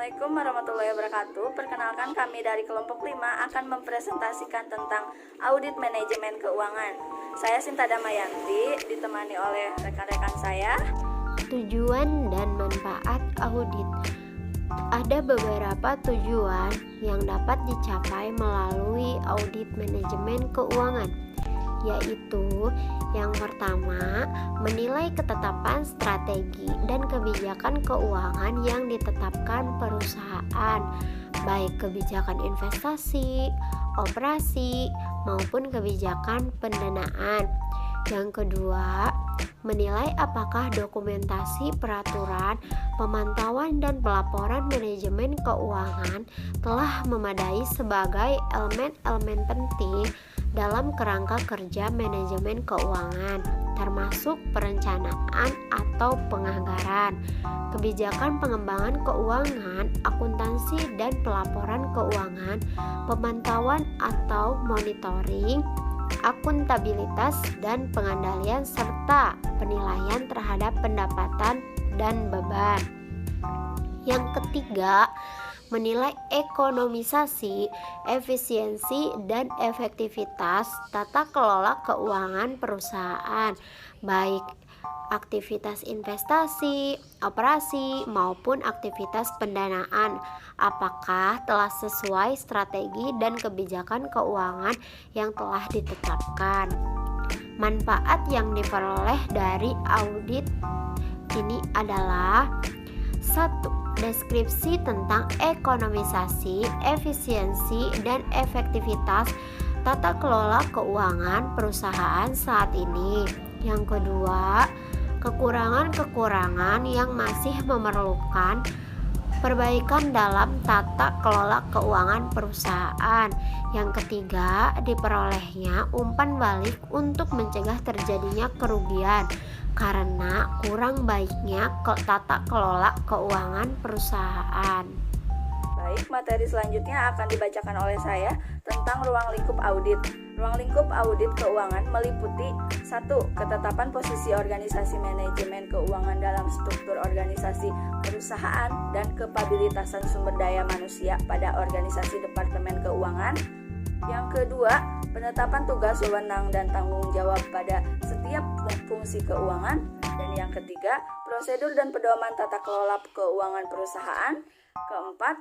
Assalamualaikum warahmatullahi wabarakatuh. Perkenalkan, kami dari kelompok 5 akan mempresentasikan tentang audit manajemen keuangan. Saya Sinta Damayanti, ditemani oleh rekan-rekan saya. Tujuan dan manfaat audit. Ada beberapa tujuan yang dapat dicapai melalui audit manajemen keuangan, yaitu yang pertama, menilai ketetapan strategi dan kebijakan keuangan yang ditetapkan perusahaan, baik kebijakan investasi, operasi, maupun kebijakan pendanaan. Yang kedua, menilai apakah dokumentasi peraturan, pemantauan, dan pelaporan manajemen keuangan telah memadai sebagai elemen-elemen penting dalam kerangka kerja manajemen keuangan, termasuk perencanaan atau penganggaran, kebijakan pengembangan keuangan, akuntansi dan pelaporan keuangan, pemantauan atau monitoring, akuntabilitas dan pengandalian, serta penilaian terhadap pendapatan dan beban. Yang ketiga, menilai ekonomisasi, efisiensi, dan efektivitas tata kelola keuangan perusahaan, baik aktivitas investasi, operasi, maupun aktivitas pendanaan. Apakah telah sesuai strategi dan kebijakan keuangan yang telah ditetapkan? Manfaat yang diperoleh dari audit ini adalah: 1. Deskripsi tentang ekonomisasi, efisiensi, dan efektivitas tata kelola keuangan perusahaan saat ini. Yang kedua, kekurangan-kekurangan yang masih memerlukan perbaikan dalam tata kelola keuangan perusahaan. Yang ketiga, diperolehnya umpan balik untuk mencegah terjadinya kerugian karena kurang baiknya tata kelola keuangan perusahaan. Baik, materi selanjutnya akan dibacakan oleh saya tentang ruang lingkup audit. Ruang lingkup audit keuangan meliputi 1. Ketetapan posisi organisasi manajemen keuangan dalam struktur organisasi perusahaan dan kapabilitasan sumber daya manusia pada organisasi departemen keuangan. Yang kedua, penetapan tugas, wewenang, dan tanggung jawab pada setiap fungsi keuangan. Dan yang ketiga, prosedur dan pedoman tata kelola keuangan perusahaan. Keempat,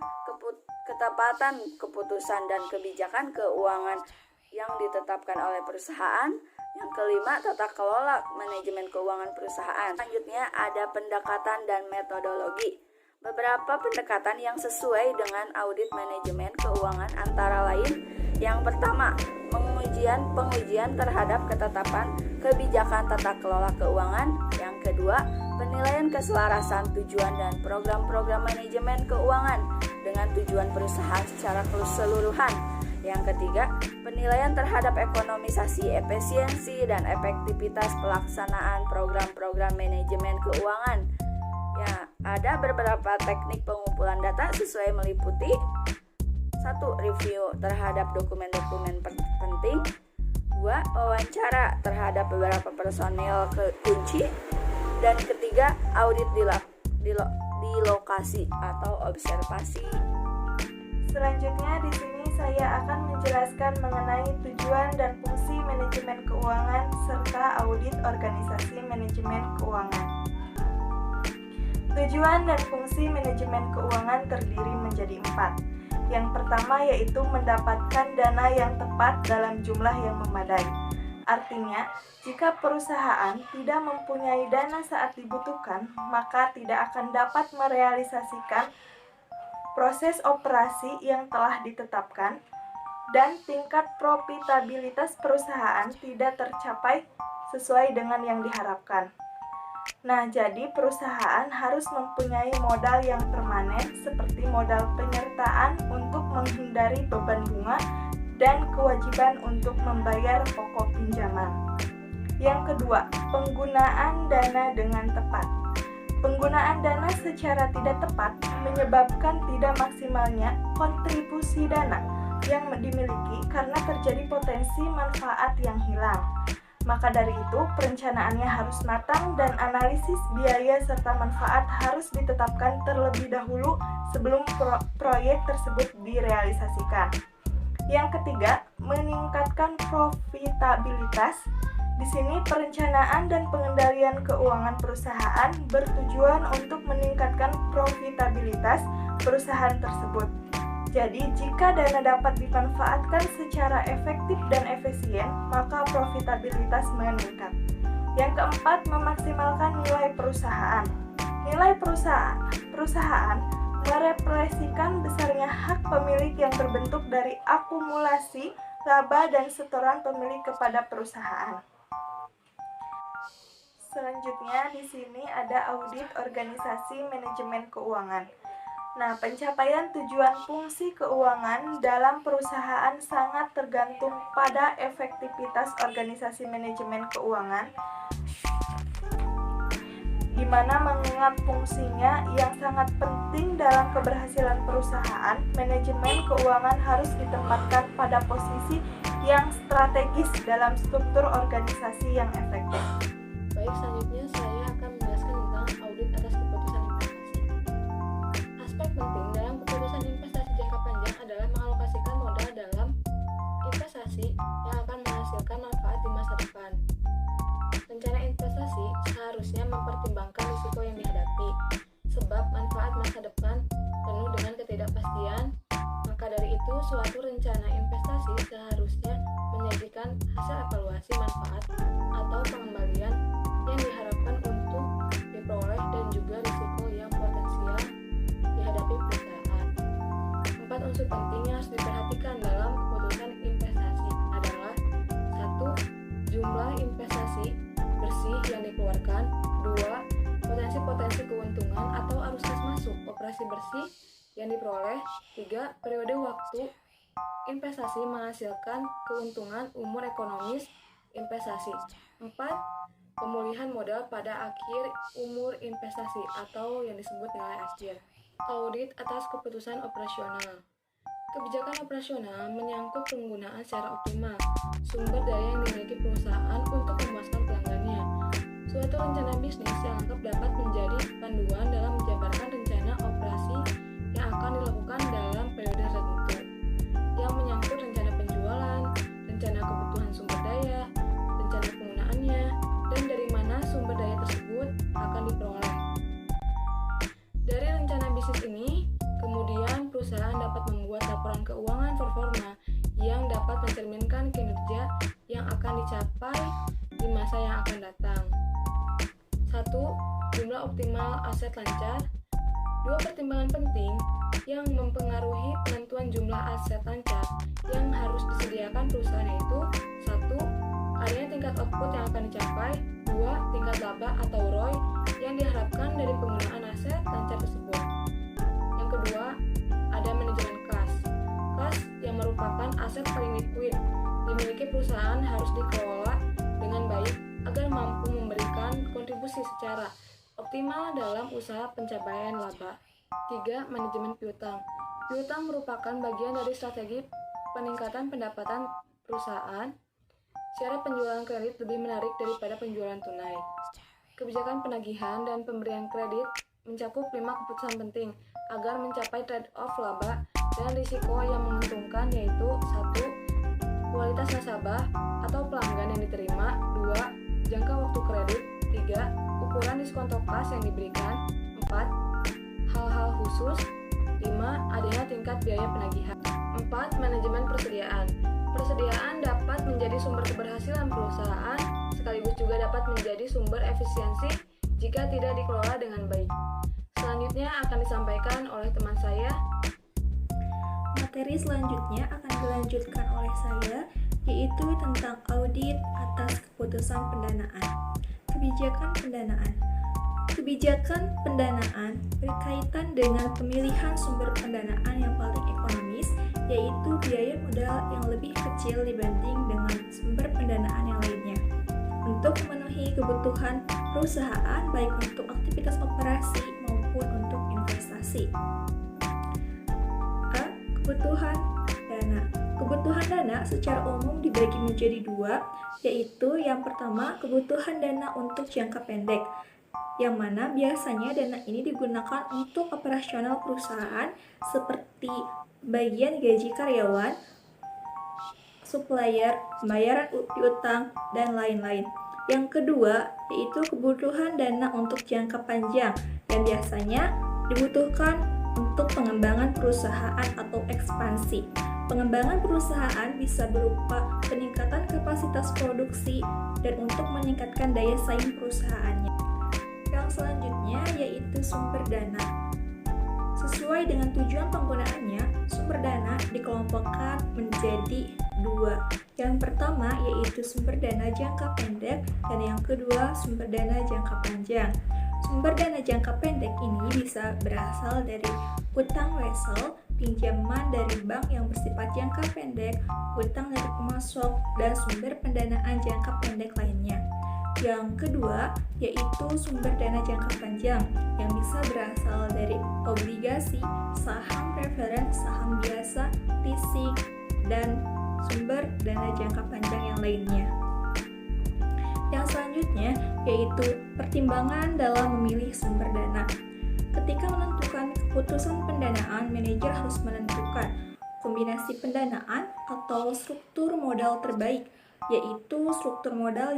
ketepatan keputusan dan kebijakan keuangan yang ditetapkan oleh perusahaan. Yang kelima, tata kelola manajemen keuangan perusahaan. Selanjutnya ada pendekatan dan metodologi. Beberapa pendekatan yang sesuai dengan audit manajemen keuangan antara lain: yang pertama, pengujian terhadap ketetapan kebijakan tata kelola keuangan. Yang kedua, penilaian keselarasan tujuan dan program-program manajemen keuangan dengan tujuan perusahaan secara keseluruhan. Yang ketiga, penilaian terhadap ekonomisasi, efisiensi, dan efektivitas pelaksanaan program-program manajemen keuangan. Ya, ada beberapa teknik pengumpulan data sesuai meliputi: 1. Review terhadap dokumen-dokumen penting. 2. Wawancara terhadap beberapa personil kunci. Dan ketiga, audit di lokasi atau observasi. Selanjutnya di sini saya akan menjelaskan mengenai tujuan dan fungsi manajemen keuangan serta audit organisasi manajemen keuangan. Tujuan dan fungsi manajemen keuangan terdiri menjadi 4. Yang pertama yaitu mendapatkan dana yang tepat dalam jumlah yang memadai. Artinya, jika perusahaan tidak mempunyai dana saat dibutuhkan, maka tidak akan dapat merealisasikan proses operasi yang telah ditetapkan, dan tingkat profitabilitas perusahaan tidak tercapai sesuai dengan yang diharapkan. Nah, jadi perusahaan harus mempunyai modal yang permanen seperti modal penyertaan untuk menghindari beban bunga dan kewajiban untuk membayar pokok pinjaman. Yang kedua, penggunaan dana dengan tepat. Penggunaan dana secara tidak tepat menyebabkan tidak maksimalnya kontribusi dana yang dimiliki karena terjadi potensi manfaat yang hilang. Maka dari itu, perencanaannya harus matang dan analisis biaya serta manfaat harus ditetapkan terlebih dahulu sebelum proyek tersebut direalisasikan. Yang ketiga, meningkatkan profitabilitas. Di sini perencanaan dan pengendalian keuangan perusahaan bertujuan untuk meningkatkan profitabilitas perusahaan tersebut. Jadi, jika dana dapat dimanfaatkan secara efektif dan efisien, maka profitabilitas meningkat. Yang keempat, memaksimalkan nilai perusahaan. Nilai perusahaan merefleksikan besarnya hak pemilik yang terbentuk dari akumulasi laba dan setoran pemilik kepada perusahaan. Selanjutnya, di sini ada audit organisasi manajemen keuangan. Nah, pencapaian tujuan fungsi keuangan dalam perusahaan sangat tergantung pada efektivitas organisasi manajemen keuangan, di mana mengingat fungsinya yang sangat penting dalam keberhasilan perusahaan, manajemen keuangan harus ditempatkan pada posisi yang strategis dalam struktur organisasi yang efektif. Baik, selanjutnya saya akan menjelaskan tentang audit atas keputusan investasi. Aspek penting dalam keputusan investasi jangka panjang adalah mengalokasikan modal dalam investasi yang akan menghasilkan manfaat di masa depan. Rencana investasi seharusnya mempertimbangkan risiko yang dihadapi, sebab manfaat masa depan penuh dengan ketidakpastian. Maka dari itu, suatu rencana investasi seharusnya menyajikan hasil evaluasi manfaat atau pengembalian yang diharapkan untuk diperoleh dan juga risiko yang potensial dihadapi perusahaan. 4 unsur penting yang harus diperhatikan dalam keputusan investasi adalah 1. Jumlah investasi bersih yang dikeluarkan. 2. Potensi-potensi keuntungan atau arus kas masuk operasi bersih yang diperoleh. 3. Periode waktu investasi menghasilkan keuntungan umur ekonomis investasi. 4. Pemulihan modal pada akhir umur investasi atau yang disebut nilai akhir. Audit atas keputusan operasional. Kebijakan operasional menyangkut penggunaan secara optimal sumber daya yang dimiliki perusahaan untuk memuaskan pelanggannya. Suatu rencana bisnis yang lengkap dapat menjadi panduan dalam menjabarkan rencana operasi yang akan dilakukan dalam periode tertentu, yang menyangkut rencana penjualan, rencana kebutuhan sumber daya, rencana penggunaannya, dan dari mana sumber daya tersebut akan diperoleh. Dari rencana bisnis ini, kemudian perusahaan dapat membuat laporan keuangan performa yang dapat mencerminkan kinerja yang akan dicapai di masa yang akan datang. 1. Jumlah optimal aset lancar. 2 pertimbangan penting yang mempengaruhi penentuan jumlah aset lancar yang harus disediakan perusahaan yaitu 1. Adanya tingkat output yang akan dicapai. 2. Tingkat laba atau ROI yang diharapkan dari penggunaan aset lancar tersebut. Yang kedua, ada manajemen kas. Kas yang merupakan aset paling likuid dimiliki perusahaan harus dikelola dengan baik agar mampu memberikan kontribusi secara optimal dalam usaha pencapaian laba. 3. Manajemen piutang. Piutang merupakan bagian dari strategi peningkatan pendapatan perusahaan. Syarat penjualan kredit lebih menarik daripada penjualan tunai. Kebijakan penagihan dan pemberian kredit mencakup 5 keputusan penting agar mencapai trade-off laba dan risiko yang menguntungkan yaitu 1. Kualitas nasabah atau pelanggan yang diterima. 2. Jangka waktu kredit. 3. Ukuran diskonto kas yang diberikan. 4. Hal-hal khusus. 5. Adanya tingkat biaya penagihan. 4. Manajemen persediaan. Persediaan dapat menjadi sumber keberhasilan perusahaan, sekaligus juga dapat menjadi sumber efisiensi jika tidak dikelola dengan baik. Selanjutnya akan disampaikan oleh teman saya. Materi selanjutnya akan dilanjutkan oleh saya, yaitu tentang audit atas keputusan pendanaan. Kebijakan pendanaan. Kebijakan pendanaan berkaitan dengan pemilihan sumber pendanaan yang paling ekonomis, yaitu biaya modal yang lebih kecil dibanding dengan sumber pendanaan yang lainnya, untuk memenuhi kebutuhan perusahaan baik untuk aktivitas operasi maupun untuk investasi. A. Kebutuhan dana. Kebutuhan dana secara umum dibagi menjadi dua, yaitu yang pertama kebutuhan dana untuk jangka pendek, yang mana biasanya dana ini digunakan untuk operasional perusahaan seperti bagian gaji karyawan, supplier, pembayaran piutang, dan lain-lain. Yang kedua, yaitu kebutuhan dana untuk jangka panjang yang biasanya dibutuhkan untuk pengembangan perusahaan atau ekspansi. Pengembangan perusahaan bisa berupa peningkatan kapasitas produksi dan untuk meningkatkan daya saing perusahaannya. Yang selanjutnya yaitu sumber dana. Sesuai dengan tujuan penggunaannya, sumber dana dikelompokkan menjadi dua. Yang pertama yaitu sumber dana jangka pendek dan yang kedua sumber dana jangka panjang. Sumber dana jangka pendek ini bisa berasal dari utang wesel, pinjaman dari bank yang bersifat jangka pendek, utang dari pemasok, dan sumber pendanaan jangka pendek lainnya. Yang kedua yaitu sumber dana jangka panjang yang bisa berasal dari obligasi, saham preferen, saham biasa, leasing, dan sumber dana jangka panjang yang lainnya. Yang selanjutnya yaitu pertimbangan dalam memilih sumber dana. Ketika menentukan keputusan pendanaan, manajer harus menentukan kombinasi pendanaan atau struktur modal terbaik, yaitu struktur modal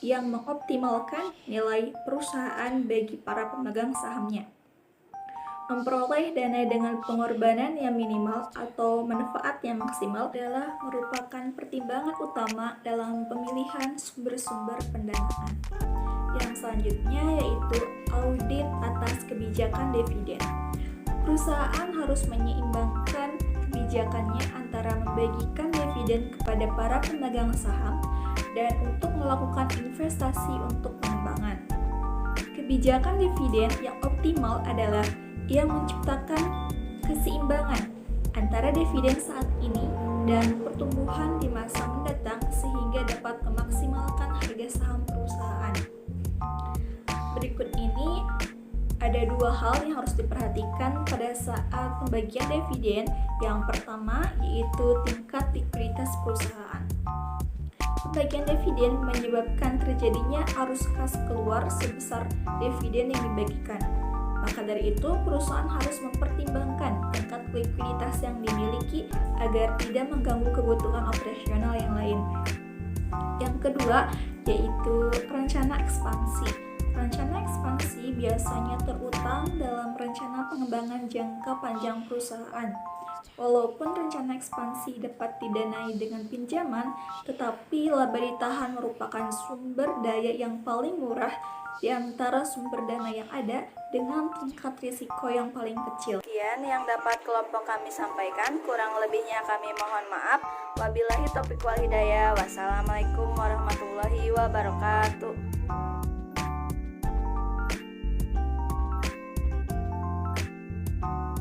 yang mengoptimalkan nilai perusahaan bagi para pemegang sahamnya. Memperoleh dana dengan pengorbanan yang minimal atau manfaat yang maksimal adalah merupakan pertimbangan utama dalam pemilihan sumber-sumber pendanaan. Yang selanjutnya yaitu audit atas kebijakan dividen. Perusahaan harus menyeimbangkan kebijakannya antara membagikan dividen kepada para pemegang saham dan untuk melakukan investasi untuk pengembangan. Kebijakan dividen yang optimal adalah yang menciptakan keseimbangan antara dividen saat ini dan pertumbuhan di masa mendatang sehingga dapat memaksimalkan harga saham perusahaan. Berikut ini ada dua hal yang harus diperhatikan pada saat pembagian dividen. Yang pertama yaitu tingkat likuiditas perusahaan. Pembagian dividen menyebabkan terjadinya arus kas keluar sebesar dividen yang dibagikan. Maka dari itu, perusahaan harus mempertimbangkan tingkat likuiditas yang dimiliki agar tidak mengganggu kebutuhan operasional yang lain. Yang kedua, yaitu rencana ekspansi. Rencana ekspansi biasanya terutang dalam rencana pengembangan jangka panjang perusahaan. Walaupun rencana ekspansi dapat didanai dengan pinjaman, tetapi laba ditahan merupakan sumber daya yang paling murah di antara sumber dana yang ada dengan tingkat risiko yang paling kecil. Sekian yang dapat kelompok kami sampaikan, kurang lebihnya kami mohon maaf. Wabillahi taufiq wal hidayah. Wassalamualaikum warahmatullahi wabarakatuh.